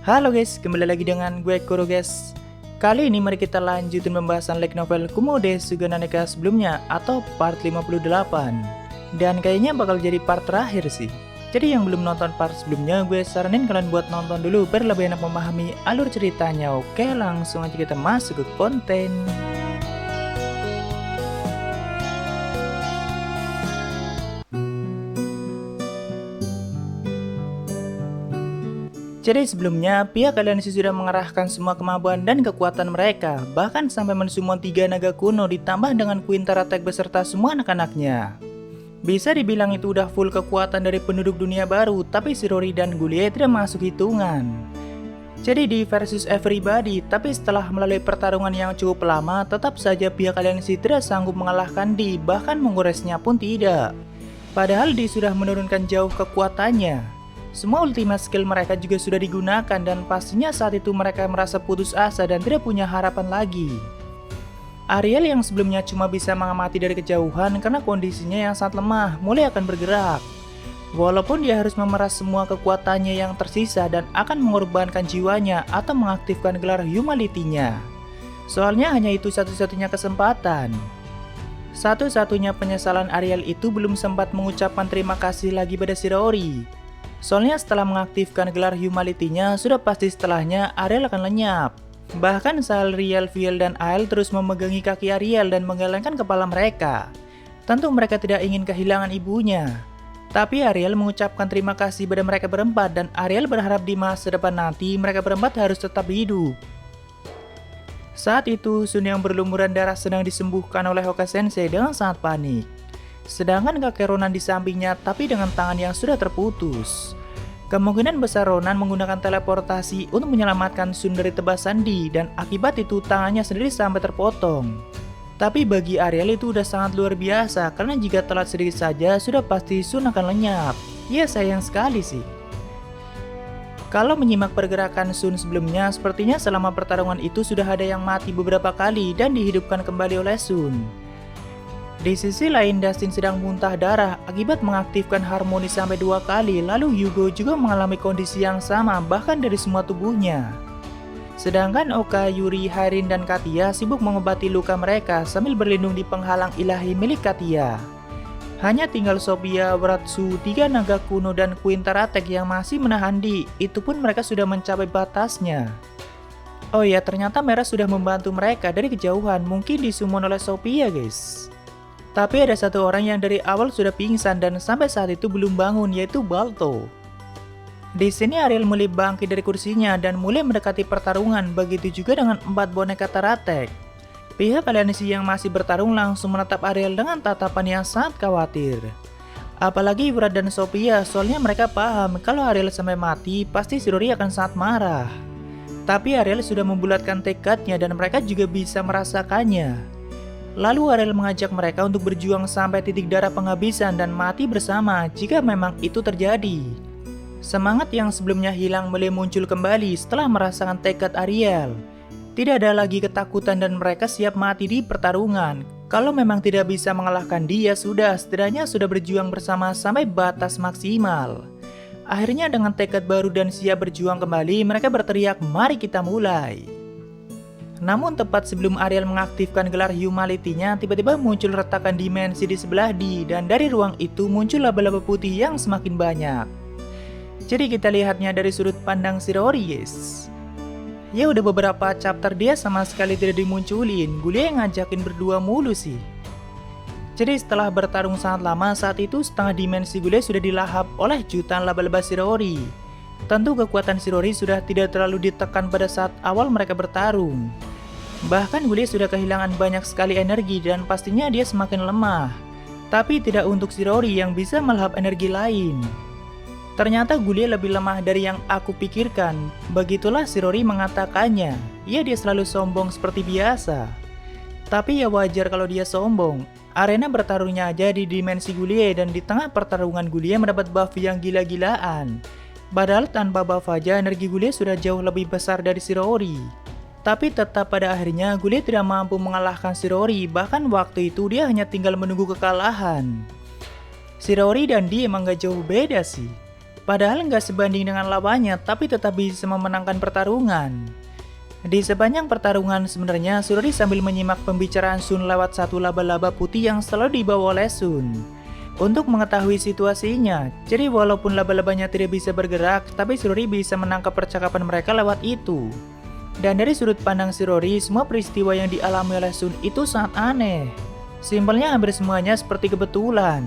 Halo guys, kembali lagi dengan gue Kuro guys. Kali ini mari kita lanjutin pembahasan light novel Kumo-de Sugananeka sebelumnya atau part 58. Dan kayaknya bakal jadi part terakhir sih. Jadi yang belum nonton part sebelumnya, gue saranin kalian buat nonton dulu biar lebih enak memahami alur ceritanya. Oke, langsung aja kita masuk ke konten. Jadi sebelumnya, pihak aliansi sudah mengerahkan semua kemampuan dan kekuatan mereka, bahkan sampai mensummon 3 naga kuno ditambah dengan Queen Taratek beserta semua anak-anaknya. Bisa dibilang itu udah full kekuatan dari penduduk dunia baru, tapi Shirori dan Gulie tidak masuk hitungan. Jadi di versus everybody, tapi setelah melalui pertarungan yang cukup lama, tetap saja pihak aliansi tidak sanggup mengalahkan Di, bahkan menguresnya pun tidak. Padahal Di sudah menurunkan jauh kekuatannya. Semua ultimate skill mereka juga sudah digunakan dan pastinya saat itu mereka merasa putus asa dan tidak punya harapan lagi. Ariel yang sebelumnya cuma bisa mengamati dari kejauhan karena kondisinya yang sangat lemah mulai akan bergerak. Walaupun dia harus memeras semua kekuatannya yang tersisa dan akan mengorbankan jiwanya atau mengaktifkan gelar humanity-nya. Soalnya hanya itu satu-satunya kesempatan. Satu-satunya penyesalan Ariel itu belum sempat mengucapkan terima kasih lagi pada Shirori. Soalnya setelah mengaktifkan gelar humanity-nya, sudah pasti setelahnya Ariel akan lenyap. Bahkan Salriel, Viel, dan Ael terus memegangi kaki Ariel dan menggelengkan kepala mereka. Tentu mereka tidak ingin kehilangan ibunya. Tapi Ariel mengucapkan terima kasih pada mereka berempat dan Ariel berharap di masa depan nanti mereka berempat harus tetap hidup. Saat itu, Sun yang berlumuran darah sedang disembuhkan oleh Hoka Sensei dengan sangat panik. Sedangkan kakek Ronan di sampingnya tapi dengan tangan yang sudah terputus. Kemungkinan besar Ronan menggunakan teleportasi untuk menyelamatkan Sun dari tebasan Di dan akibat itu tangannya sendiri sampai terpotong. Tapi bagi Ariel itu udah sangat luar biasa karena jika telat sedikit saja sudah pasti Sun akan lenyap. Ya sayang sekali sih. Kalau menyimak pergerakan Sun sebelumnya, sepertinya selama pertarungan itu sudah ada yang mati beberapa kali dan dihidupkan kembali oleh Sun. Di sisi lain, Dustin sedang muntah darah akibat mengaktifkan harmoni sampai 2 kali, lalu Yugo juga mengalami kondisi yang sama bahkan dari semua tubuhnya. Sedangkan Oka, Yuri, Harin, dan Katia sibuk mengobati luka mereka sambil berlindung di penghalang ilahi milik Katia. Hanya tinggal Sophia, Wratsu, 3 naga kuno, dan Queen Taratek yang masih menahan Di, itu pun mereka sudah mencapai batasnya. Oh ya, ternyata Merah sudah membantu mereka dari kejauhan, mungkin disummon oleh Sophia guys. Tapi ada satu orang yang dari awal sudah pingsan dan sampai saat itu belum bangun, yaitu Balto. Di sini Ariel mulai bangkit dari kursinya dan mulai mendekati pertarungan, begitu juga dengan 4 boneka Taratek. Pihak aliansi yang masih bertarung langsung menatap Ariel dengan tatapan yang sangat khawatir. Apalagi Wrat dan Sophia, soalnya mereka paham kalau Ariel sampai mati, pasti Shirori akan sangat marah. Tapi Ariel sudah membulatkan tekadnya dan mereka juga bisa merasakannya. Lalu Ariel mengajak mereka untuk berjuang sampai titik darah penghabisan dan mati bersama jika memang itu terjadi. Semangat yang sebelumnya hilang mulai muncul kembali setelah merasakan tekad Ariel. Tidak ada lagi ketakutan dan mereka siap mati di pertarungan. Kalau memang tidak bisa mengalahkan dia sudah, setidaknya sudah berjuang bersama sampai batas maksimal. Akhirnya dengan tekad baru dan siap berjuang kembali, mereka berteriak, "Mari kita mulai!" Namun tepat sebelum Ariel mengaktifkan gelar humanity-nya, tiba-tiba muncul retakan dimensi di sebelah Di dan dari ruang itu muncul laba-laba putih yang semakin banyak. Jadi kita lihatnya dari sudut pandang Shirori guys. Ya udah beberapa chapter dia sama sekali tidak dimunculin, Gulie yang ngajakin berdua mulu sih. Jadi setelah bertarung sangat lama, saat itu setengah dimensi Gulie sudah dilahap oleh jutaan laba-laba Shirori. Tentu kekuatan Shirori sudah tidak terlalu ditekan pada saat awal mereka bertarung. Bahkan Gulie sudah kehilangan banyak sekali energi dan pastinya dia semakin lemah. Tapi tidak untuk Shirori yang bisa melahap energi lain. Ternyata Gulie lebih lemah dari yang aku pikirkan. Begitulah Shirori mengatakannya. Ya dia selalu sombong seperti biasa. Tapi ya wajar kalau dia sombong. Arena bertarungnya aja di dimensi Gulie dan di tengah pertarungan Gulie mendapat buff yang gila-gilaan. Padahal tanpa buff aja energi Gulie sudah jauh lebih besar dari Shirori. Tapi tetap pada akhirnya Gulie tidak mampu mengalahkan Shirori, bahkan waktu itu dia hanya tinggal menunggu kekalahan. Shirori dan Di emang gak jauh beda sih. Padahal nggak sebanding dengan lawannya, tapi tetap bisa memenangkan pertarungan. Di sepanjang pertarungan sebenarnya Shirori sambil menyimak pembicaraan Sun lewat satu laba-laba putih yang selalu dibawa oleh Sun untuk mengetahui situasinya. Jadi walaupun laba-labanya tidak bisa bergerak, tapi Shirori bisa menangkap percakapan mereka lewat itu. Dan dari sudut pandang Shirori, semua peristiwa yang dialami oleh Sun itu sangat aneh. Simpelnya hampir semuanya seperti kebetulan.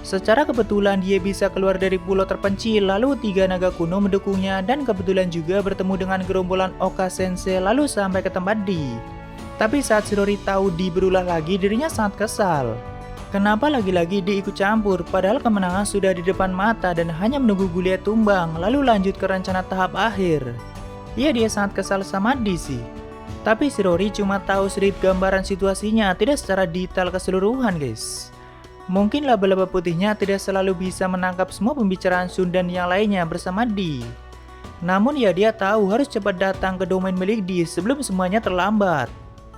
Secara kebetulan dia bisa keluar dari pulau terpencil, lalu 3 naga kuno mendukungnya, dan kebetulan juga bertemu dengan gerombolan Oka Sensei lalu sampai ke tempat D. Tapi saat Shirori tahu D berulah lagi, dirinya sangat kesal. Kenapa lagi-lagi D ikut campur, padahal kemenangan sudah di depan mata dan hanya menunggu Gulia tumbang, lalu lanjut ke rencana tahap akhir. Ya, dia sangat kesal sama D sih. Tapi Shirori cuma tahu sedikit gambaran situasinya, tidak secara detail keseluruhan guys. Mungkin laba-laba putihnya tidak selalu bisa menangkap semua pembicaraan Sun dan yang lainnya bersama D. Namun ya dia tahu harus cepat datang ke domain milik D sebelum semuanya terlambat.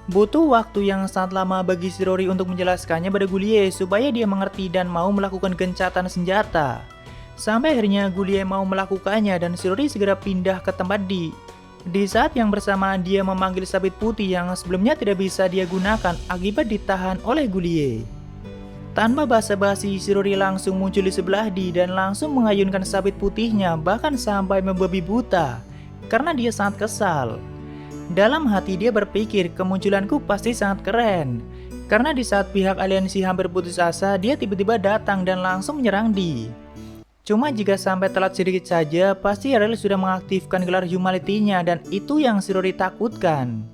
Butuh waktu yang sangat lama bagi Shirori untuk menjelaskannya pada Gulie supaya dia mengerti dan mau melakukan gencatan senjata. Sampai akhirnya Gulie mau melakukannya dan Shirori segera pindah ke tempat D. Di saat yang bersamaan dia memanggil sabit putih yang sebelumnya tidak bisa dia gunakan akibat ditahan oleh Gulie. Tanpa basa-basi, Shirori langsung muncul di sebelah D dan langsung mengayunkan sabit putihnya, bahkan sampai membabi buta karena dia sangat kesal. Dalam hati dia berpikir kemunculanku pasti sangat keren, karena di saat pihak aliansi hampir putus asa, dia tiba-tiba datang dan langsung menyerang D. Cuma jika sampai telat sedikit saja, pasti Ariel sudah mengaktifkan gelar humanity-nya dan itu yang Shirori takutkan.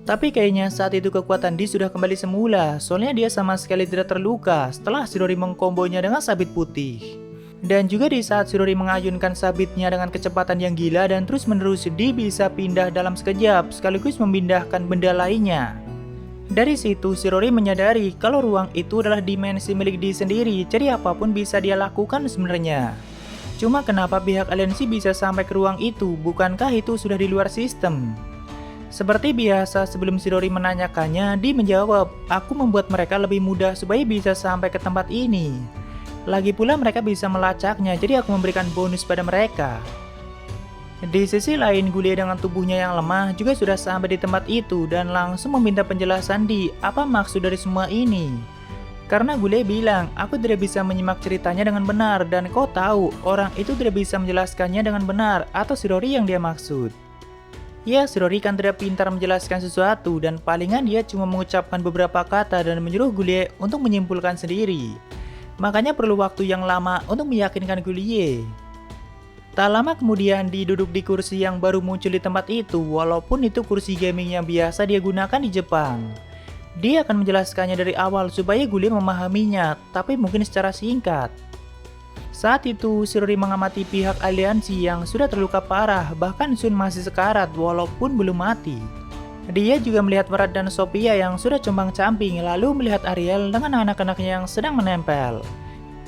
Tapi kayaknya saat itu kekuatan D sudah kembali semula, soalnya dia sama sekali tidak terluka setelah Shirori mengkombonya dengan sabit putih. Dan juga di saat Shirori mengayunkan sabitnya dengan kecepatan yang gila dan terus-menerus, D bisa pindah dalam sekejap sekaligus memindahkan benda lainnya. Dari situ Shirori menyadari kalau ruang itu adalah dimensi milik D sendiri, jadi apapun bisa dia lakukan sebenarnya. Cuma kenapa pihak aliansi bisa sampai ke ruang itu, bukankah itu sudah di luar sistem? Seperti biasa sebelum Shirori menanyakannya, D menjawab, aku membuat mereka lebih mudah supaya bisa sampai ke tempat ini. Lagi pula mereka bisa melacaknya, jadi aku memberikan bonus pada mereka. Di sisi lain, Gulie dengan tubuhnya yang lemah juga sudah sampai di tempat itu dan langsung meminta penjelasan D, apa maksud dari semua ini. Karena Gulie bilang, aku tidak bisa menyimak ceritanya dengan benar dan kau tahu, orang itu tidak bisa menjelaskannya dengan benar atau Shirori yang dia maksud. Ya, Shirori kan tidak pintar menjelaskan sesuatu dan palingan dia cuma mengucapkan beberapa kata dan menyuruh Gulie untuk menyimpulkan sendiri. Makanya perlu waktu yang lama untuk meyakinkan Gulie. Tak lama kemudian duduk di kursi yang baru muncul di tempat itu, walaupun itu kursi gaming yang biasa dia gunakan di Jepang. Dia akan menjelaskannya dari awal supaya Gulie memahaminya, tapi mungkin secara singkat. Saat itu, Shirori mengamati pihak aliansi yang sudah terluka parah, bahkan Sun masih sekarat walaupun belum mati. Dia juga melihat Marat dan Sophia yang sudah compang-camping, lalu melihat Ariel dengan anak-anaknya yang sedang menempel.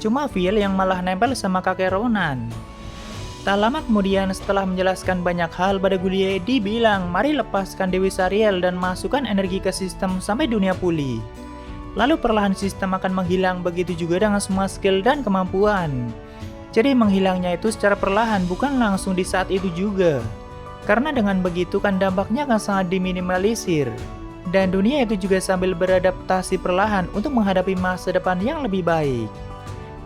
Cuma Phil yang malah nempel sama kakek Ronan. Tak lama kemudian setelah menjelaskan banyak hal pada Gulie, dibilang mari lepaskan Dewi Sariel dan masukkan energi ke sistem sampai dunia pulih. Lalu perlahan sistem akan menghilang, begitu juga dengan semua skill dan kemampuan. Jadi menghilangnya itu secara perlahan, bukan langsung di saat itu juga. Karena dengan begitu kan dampaknya akan sangat diminimalisir. Dan dunia itu juga sambil beradaptasi perlahan untuk menghadapi masa depan yang lebih baik.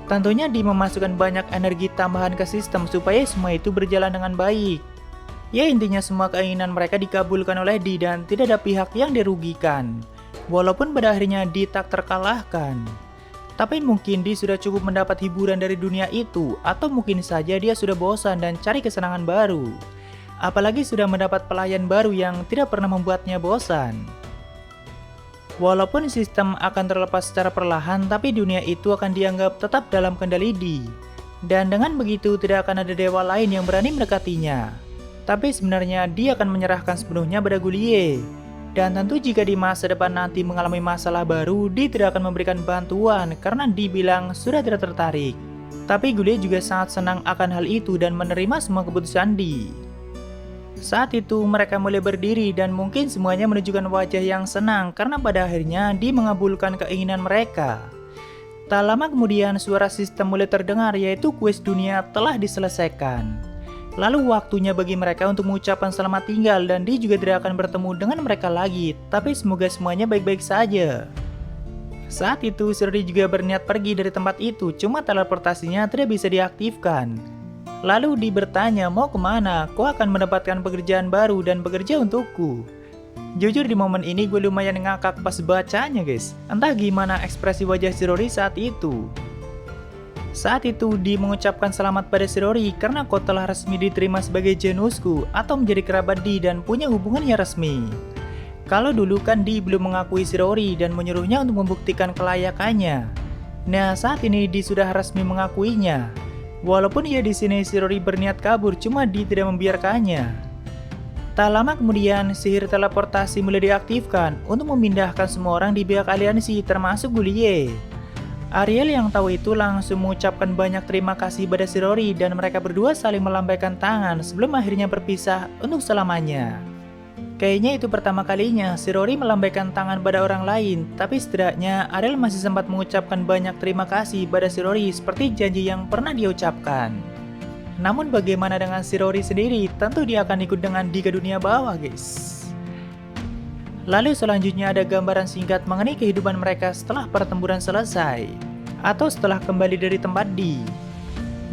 Tentunya memasukkan banyak energi tambahan ke sistem supaya semua itu berjalan dengan baik. Ya intinya semua keinginan mereka dikabulkan oleh D dan tidak ada pihak yang dirugikan. Walaupun pada akhirnya D tak terkalahkan. Tapi mungkin D sudah cukup mendapat hiburan dari dunia itu, atau mungkin saja dia sudah bosan dan cari kesenangan baru. Apalagi sudah mendapat pelayan baru yang tidak pernah membuatnya bosan. Walaupun sistem akan terlepas secara perlahan, tapi dunia itu akan dianggap tetap dalam kendali D. Dan dengan begitu tidak akan ada dewa lain yang berani mendekatinya. Tapi sebenarnya D akan menyerahkan sepenuhnya pada Gulie. Dan tentu jika di masa depan nanti mengalami masalah baru, D tidak akan memberikan bantuan karena D bilang sudah tidak tertarik. Tapi Gulie juga sangat senang akan hal itu dan menerima semua keputusan D. Saat itu mereka mulai berdiri dan mungkin semuanya menunjukkan wajah yang senang karena pada akhirnya D mengabulkan keinginan mereka. Tak lama kemudian suara sistem mulai terdengar, yaitu kuis dunia telah diselesaikan. Lalu waktunya bagi mereka untuk mengucapkan selamat tinggal dan dia juga tidak akan bertemu dengan mereka lagi, tapi semoga semuanya baik-baik saja. Saat itu Shirori juga berniat pergi dari tempat itu, cuma teleportasinya tidak bisa diaktifkan. Lalu dia bertanya, mau kemana? Kau akan mendapatkan pekerjaan baru dan bekerja untukku. Jujur di momen ini gue lumayan ngakak pas bacanya guys. Entah gimana ekspresi wajah Shirori saat itu. Saat itu dia mengucapkan selamat pada Shirori karena kau telah resmi diterima sebagai Genusku atau menjadi kerabat Di dan punya hubungannya resmi. Kalau dulu kan Di belum mengakui Shirori dan menyuruhnya untuk membuktikan kelayakannya. Nah saat ini Di sudah resmi mengakuinya. Walaupun ia di sini Shirori berniat kabur, cuma Di tidak membiarkannya. Tak lama kemudian, sihir teleportasi mulai diaktifkan untuk memindahkan semua orang di pihak aliansi termasuk Gulie. Ariel yang tahu itu langsung mengucapkan banyak terima kasih pada Shirori dan mereka berdua saling melambaikan tangan sebelum akhirnya berpisah untuk selamanya. Kayaknya itu pertama kalinya Shirori melambaikan tangan pada orang lain, tapi setidaknya Ariel masih sempat mengucapkan banyak terima kasih pada Shirori seperti janji yang pernah dia ucapkan. Namun bagaimana dengan Shirori sendiri? Tentu dia akan ikut dengan Di ke dunia bawah guys. Lalu selanjutnya ada gambaran singkat mengenai kehidupan mereka setelah pertempuran selesai, atau setelah kembali dari tempat Di.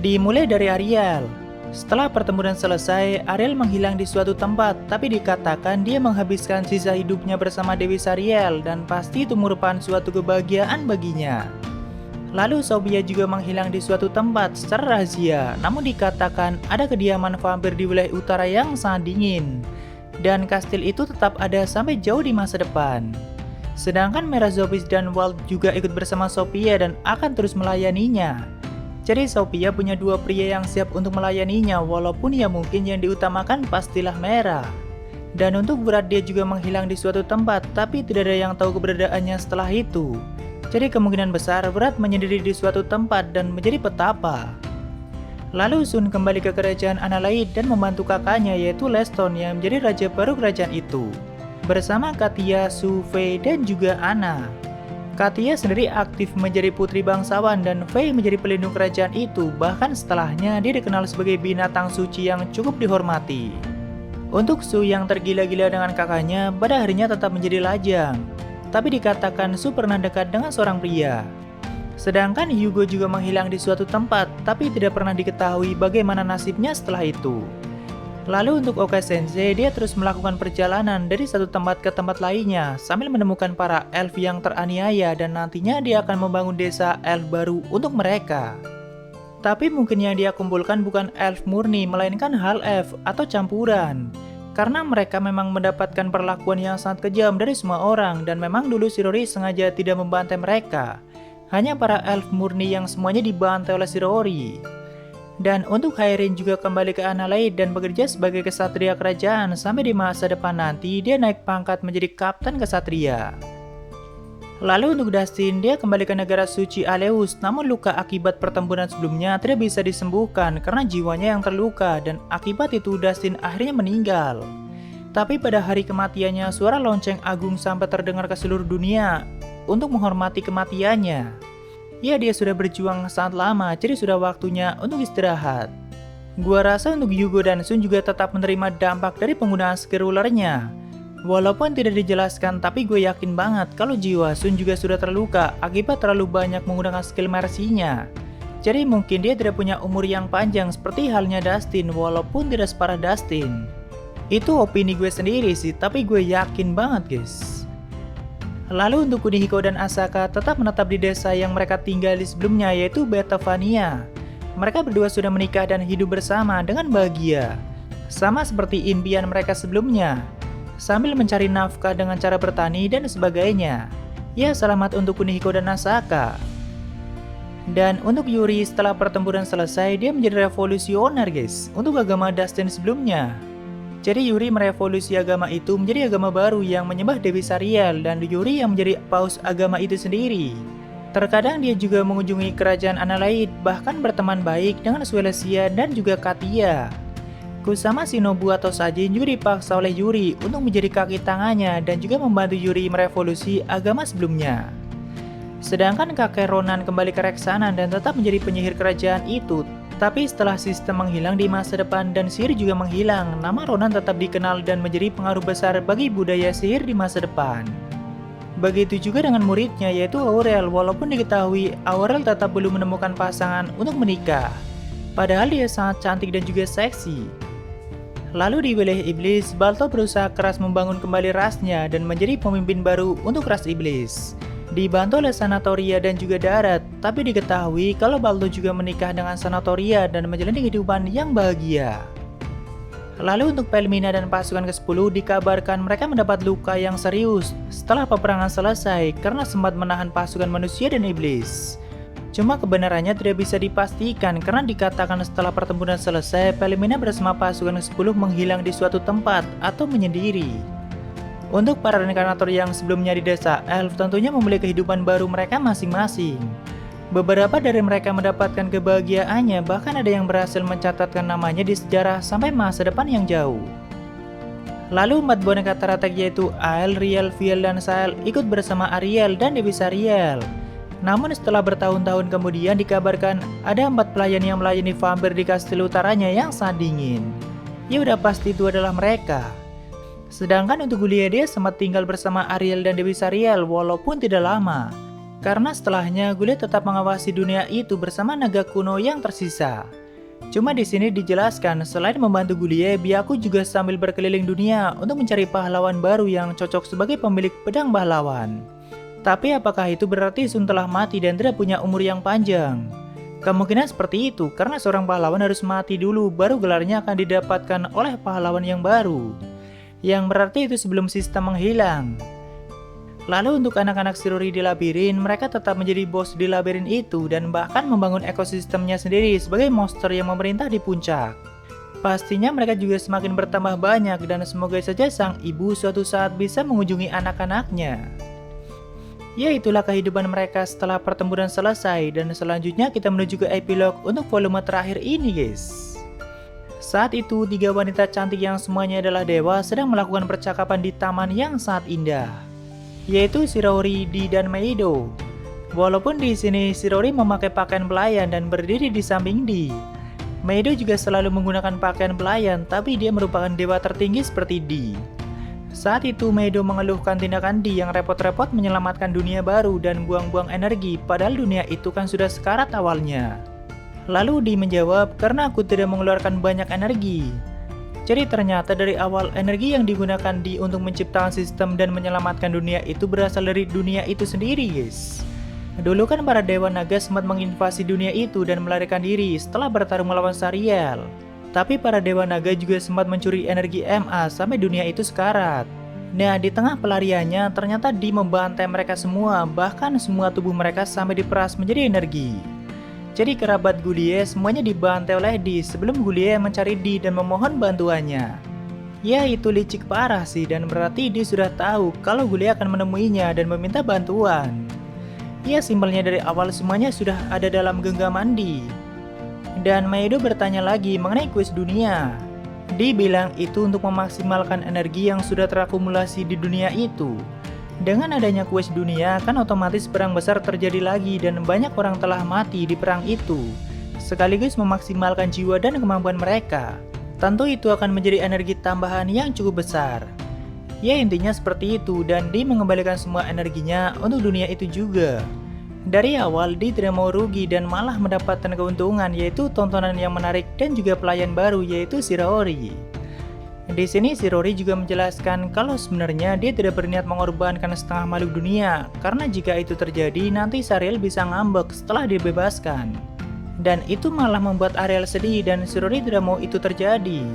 Dimulai dari Ariel. Setelah pertempuran selesai, Ariel menghilang di suatu tempat, tapi dikatakan dia menghabiskan sisa hidupnya bersama Dewi Sariel dan pasti itu merupakan suatu kebahagiaan baginya. Lalu Sophia juga menghilang di suatu tempat secara rahasia, namun dikatakan ada kediaman vampir di wilayah utara yang sangat dingin. Dan kastil itu tetap ada sampai jauh di masa depan. Sedangkan Merazobis dan Walt juga ikut bersama Sophia dan akan terus melayaninya. Jadi Sophia punya dua pria yang siap untuk melayaninya, walaupun ya mungkin yang diutamakan pastilah Mera. Dan untuk berat dia juga menghilang di suatu tempat, tapi tidak ada yang tahu keberadaannya setelah itu. Jadi kemungkinan besar Berat menyendiri di suatu tempat dan menjadi petapa. Lalu Sun kembali ke kerajaan Analaid dan membantu kakaknya yaitu Leston yang menjadi raja baru kerajaan itu. Bersama Katia, Su, Fei, dan juga Anna. Katia sendiri aktif menjadi putri bangsawan dan Fei menjadi pelindung kerajaan itu. Bahkan setelahnya dia dikenal sebagai binatang suci yang cukup dihormati. Untuk Su yang tergila-gila dengan kakaknya, pada akhirnya tetap menjadi lajang. Tapi dikatakan Su pernah dekat dengan seorang pria. Sedangkan Hugo juga menghilang di suatu tempat, tapi tidak pernah diketahui bagaimana nasibnya setelah itu. Lalu untuk Oka Sensei, dia terus melakukan perjalanan dari satu tempat ke tempat lainnya sambil menemukan para elf yang teraniaya dan nantinya dia akan membangun desa elf baru untuk mereka. Tapi mungkin yang dia kumpulkan bukan elf murni, melainkan half elf atau campuran. Karena mereka memang mendapatkan perlakuan yang sangat kejam dari semua orang dan memang dulu Shirori sengaja tidak membantai mereka. Hanya para elf murni yang semuanya dibantai oleh Shirori. Dan untuk Hayrin juga kembali ke Analaid dan bekerja sebagai kesatria kerajaan sampai di masa depan nanti dia naik pangkat menjadi kapten kesatria. Lalu untuk Dustin, dia kembali ke negara suci Aleus, namun luka akibat pertempuran sebelumnya tidak bisa disembuhkan karena jiwanya yang terluka dan akibat itu Dustin akhirnya meninggal. Tapi pada hari kematiannya suara lonceng agung sampai terdengar ke seluruh dunia untuk menghormati kematiannya. Ya dia sudah berjuang sangat lama, jadi sudah waktunya untuk istirahat. Gua rasa untuk Hugo dan Sun juga tetap menerima dampak dari penggunaan skill rulernya. Walaupun tidak dijelaskan, tapi gue yakin banget kalau jiwa Sun juga sudah terluka akibat terlalu banyak menggunakan skill mercy-nya. Jadi mungkin dia tidak punya umur yang panjang seperti halnya Dustin, walaupun tidak separah Dustin. Itu opini gue sendiri sih, tapi gue yakin banget guys. Lalu untuk Kunihiko dan Asaka tetap menetap di desa yang mereka tinggali sebelumnya yaitu Betavania. Mereka berdua sudah menikah dan hidup bersama dengan bahagia. Sama seperti impian mereka sebelumnya. Sambil mencari nafkah dengan cara bertani dan sebagainya. Ya selamat untuk Kunihiko dan Asaka. Dan untuk Yuri setelah pertempuran selesai dia menjadi revolusioner guys untuk agama Dustin sebelumnya. Jadi Yuri merevolusi agama itu menjadi agama baru yang menyembah Dewi Sariel dan Yuri yang menjadi paus agama itu sendiri. Terkadang dia juga mengunjungi kerajaan Analaid bahkan berteman baik dengan Suelesia dan juga Katia. Kusama Shinobu atau Sajin juga dipaksa oleh Yuri untuk menjadi kaki tangannya dan juga membantu Yuri merevolusi agama sebelumnya. Sedangkan kakek Ronan kembali ke Reksanan dan tetap menjadi penyihir kerajaan itu. Tapi setelah sistem menghilang di masa depan dan sihir juga menghilang, nama Ronan tetap dikenal dan menjadi pengaruh besar bagi budaya sihir di masa depan. Begitu juga dengan muridnya yaitu Aurel, walaupun diketahui Aurel tetap belum menemukan pasangan untuk menikah. Padahal dia sangat cantik dan juga seksi. Lalu di wilayah iblis, Balto berusaha keras membangun kembali rasnya dan menjadi pemimpin baru untuk ras iblis. Dibantu oleh Sanatoria dan juga Darat, tapi diketahui kalau Balto juga menikah dengan Sanatoria dan menjalani kehidupan yang bahagia. Lalu untuk Pelmina dan pasukan ke-10 dikabarkan mereka mendapat luka yang serius setelah peperangan selesai karena sempat menahan pasukan manusia dan iblis. Cuma kebenarannya tidak bisa dipastikan karena dikatakan setelah pertempuran selesai, Pelmina bersama pasukan ke-10 menghilang di suatu tempat atau menyendiri. Untuk para reinkarnator yang sebelumnya di desa Elf tentunya memiliki kehidupan baru mereka masing-masing. Beberapa dari mereka mendapatkan kebahagiaannya, bahkan ada yang berhasil mencatatkan namanya di sejarah sampai masa depan yang jauh. Lalu 4 boneka teratek yaitu Ael, Riel, Viel, dan Sael ikut bersama Ariel dan Dewi Sariel. Namun setelah bertahun-tahun kemudian dikabarkan ada 4 pelayan yang melayani vampir di kastil utaranya yang sangat dingin. Ya udah pasti itu adalah mereka. Sedangkan untuk Gulia dia sempat tinggal bersama Ariel dan Dewi Sariel walaupun tidak lama. Karena setelahnya Gulia tetap mengawasi dunia itu bersama naga kuno yang tersisa. Cuma di sini dijelaskan selain membantu Gulia, Byaku juga sambil berkeliling dunia untuk mencari pahlawan baru yang cocok sebagai pemilik pedang pahlawan. Tapi apakah itu berarti Sun telah mati dan tidak punya umur yang panjang? Kemungkinan seperti itu karena seorang pahlawan harus mati dulu baru gelarnya akan didapatkan oleh pahlawan yang baru. Yang berarti itu sebelum sistem menghilang. Lalu untuk anak-anak Shirori di labirin, mereka tetap menjadi bos di labirin itu dan bahkan membangun ekosistemnya sendiri sebagai monster yang memerintah di puncak. Pastinya mereka juga semakin bertambah banyak dan semoga saja sang ibu suatu saat bisa mengunjungi anak-anaknya. Ya itulah kehidupan mereka setelah pertempuran selesai dan selanjutnya kita menuju ke epilog untuk volume terakhir ini guys. Saat itu 3 wanita cantik yang semuanya adalah dewa sedang melakukan percakapan di taman yang sangat indah, yaitu Shirori, Di, dan Meido. Walaupun di sini Shirori memakai pakaian pelayan dan berdiri di samping Di. Meido juga selalu menggunakan pakaian pelayan tapi dia merupakan dewa tertinggi seperti Di. Saat itu Meido mengeluhkan tindakan Di yang repot-repot menyelamatkan dunia baru dan buang-buang energi padahal dunia itu kan sudah sekarat awalnya. Lalu Di menjawab, karena aku tidak mengeluarkan banyak energi. Jadi ternyata dari awal energi yang digunakan Di untuk menciptakan sistem dan menyelamatkan dunia itu berasal dari dunia itu sendiri guys. Dulu kan para dewa naga sempat menginvasi dunia itu dan melarikan diri setelah bertarung melawan Sariel. Tapi para dewa naga juga sempat mencuri energi MA sampai dunia itu sekarat. Nah di tengah pelariannya ternyata Di membantai mereka semua, bahkan semua tubuh mereka sampai diperas menjadi energi. Jadi kerabat Gulie semuanya dibantai oleh Di sebelum Gulie mencari Di dan memohon bantuannya. Ya itu licik parah sih dan berarti Di sudah tahu kalau Gulie akan menemuinya dan meminta bantuan. Ya simpelnya dari awal semuanya sudah ada dalam genggaman Di. Dan Meido bertanya lagi mengenai kuis dunia. Di bilang itu untuk memaksimalkan energi yang sudah terakumulasi di dunia itu. Dengan adanya kuis dunia kan otomatis perang besar terjadi lagi dan banyak orang telah mati di perang itu. Sekaligus memaksimalkan jiwa dan kemampuan mereka. Tentu itu akan menjadi energi tambahan yang cukup besar. Ya intinya seperti itu dan Di mengembalikan semua energinya untuk dunia itu juga. Dari awal Di tidak mau rugi dan malah mendapatkan keuntungan yaitu tontonan yang menarik dan juga pelayan baru yaitu Shirori. Di sini Shirori juga menjelaskan kalau sebenarnya dia tidak berniat mengorbankan setengah makhluk dunia karena jika itu terjadi nanti Sariel bisa ngambek setelah dibebaskan. Dan itu malah membuat Ariel sedih dan Shirori tidak mau itu terjadi.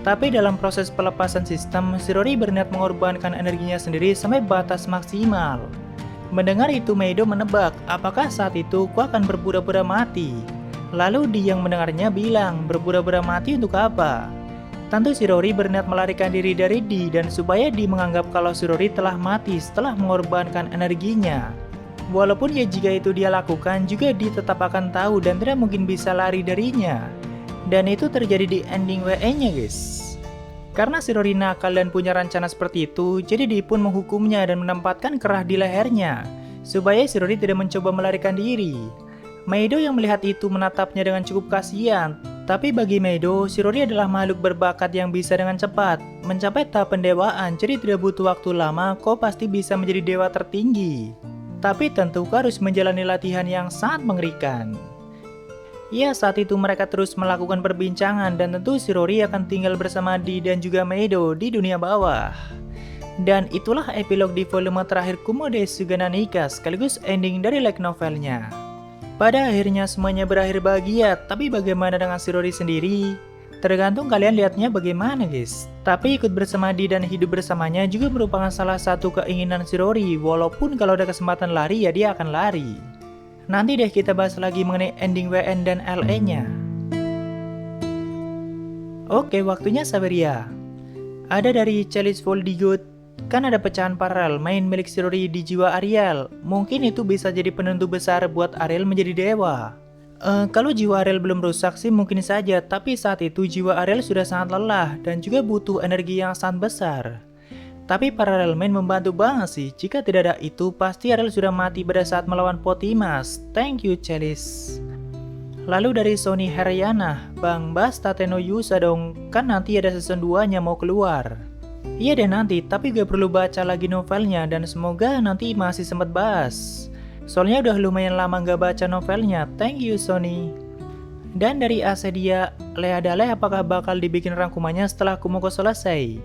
Tapi dalam proses pelepasan sistem, Shirori berniat mengorbankan energinya sendiri sampai batas maksimal. Mendengar itu Meido menebak apakah saat itu ku akan berpura-pura mati. Lalu Di yang mendengarnya bilang berpura-pura mati untuk apa? Tentu Shirori berniat melarikan diri dari Di dan supaya Di menganggap kalau Shirori telah mati setelah mengorbankan energinya. Walaupun ya jika itu dia lakukan juga Di tetap akan tahu dan tidak mungkin bisa lari darinya. Dan itu terjadi di ending WE-nya guys. Karena Shirori nakal dan punya rencana seperti itu, jadi Di pun menghukumnya dan menempatkan kerah di lehernya. supaya Shirori tidak mencoba melarikan diri. Meido yang melihat itu menatapnya dengan cukup kasihan. Tapi bagi Meido, Shirori adalah makhluk berbakat yang bisa dengan cepat mencapai tahap pendewaan, jadi tidak butuh waktu lama, kau pasti bisa menjadi dewa tertinggi. Tapi tentu kau harus menjalani latihan yang sangat mengerikan. Ya, saat itu mereka terus melakukan perbincangan dan tentu Shirori akan tinggal bersama Di dan juga Meido di dunia bawah. Dan itulah epilog di volume terakhir Kumo de Sugana Nika sekaligus ending dari light novelnya. Pada akhirnya semuanya berakhir bahagia, tapi bagaimana dengan Shirori sendiri? Tergantung kalian lihatnya bagaimana guys. Tapi ikut bersama Di dan hidup bersamanya juga merupakan salah satu keinginan Shirori, walaupun kalau ada kesempatan lari ya dia akan lari. Nanti deh kita bahas lagi mengenai ending WN dan LE-nya. Oke, waktunya Saberia. Ada dari Chalice Voldigood, kan ada pecahan paralel main milik Shirori di jiwa Ariel. Mungkin itu bisa jadi penentu besar buat Ariel menjadi dewa. Kalau jiwa Ariel belum rusak sih mungkin saja, tapi saat itu jiwa Ariel sudah sangat lelah dan juga butuh energi yang sangat besar. Tapi paralel main membantu banget sih, jika tidak ada itu pasti Ariel sudah mati pada saat melawan Potimas. Thank you Chalice. Lalu dari Sony Heryana, Bang Bas Tateno Yusa dong, kan nanti ada season 2-nya mau keluar. Iya deh nanti, tapi gue perlu baca lagi novelnya dan semoga nanti masih sempat bahas. Soalnya udah lumayan lama gak baca novelnya, thank you Sony. Dan dari Asedia, Lea Dale apakah bakal dibikin rangkumannya setelah Kumoko selesai?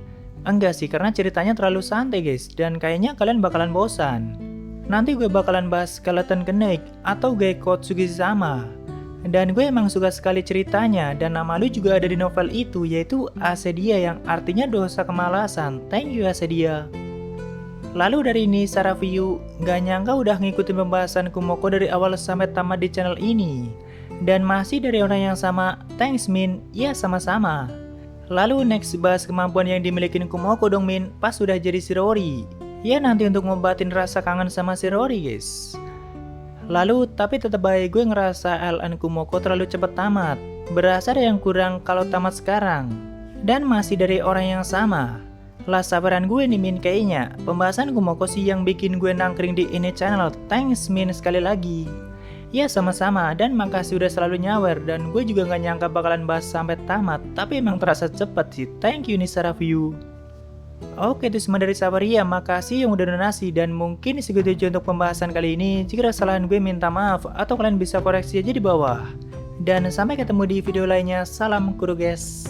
Enggak sih, karena ceritanya terlalu santai guys, dan kayaknya kalian bakalan bosan. Nanti gue bakalan bahas Skeleton Snake atau Geiko Tsugisama. Dan gue emang suka sekali ceritanya, dan nama lu juga ada di novel itu, yaitu Asedia yang artinya dosa kemalasan. Thank you Asedia. Lalu dari ini Sarah View, gak nyangka udah ngikutin pembahasan Kumoko dari awal sampai tamat di channel ini. Dan masih dari orang yang sama, thanks Min, ya sama-sama. Lalu next bahas kemampuan yang dimiliki Kumoko dong Min pas sudah jadi Shirori. Ya nanti untuk ngobatin rasa kangen sama Shirori guys. Lalu tapi tetap baik gue ngerasa LN Kumoko terlalu cepat tamat. Berasa ada yang kurang kalau tamat sekarang. Dan masih dari orang yang sama. Lah sabaran gue nih Min kayaknya. Pembahasan Kumoko sih yang bikin gue nangkring di ini channel. Thanks Min sekali lagi. Ya sama-sama, dan makasih udah selalu nyawer, dan gue juga gak nyangka bakalan bahas sampai tamat, tapi emang terasa cepet sih. Thank you nih Sarah View. Oke, itu semua dari Sabaria, makasih yang udah donasi, dan mungkin segitu aja untuk pembahasan kali ini. Jika ada kesalahan gue minta maaf, atau kalian bisa koreksi aja di bawah. Dan sampai ketemu di video lainnya, salam kuru guys.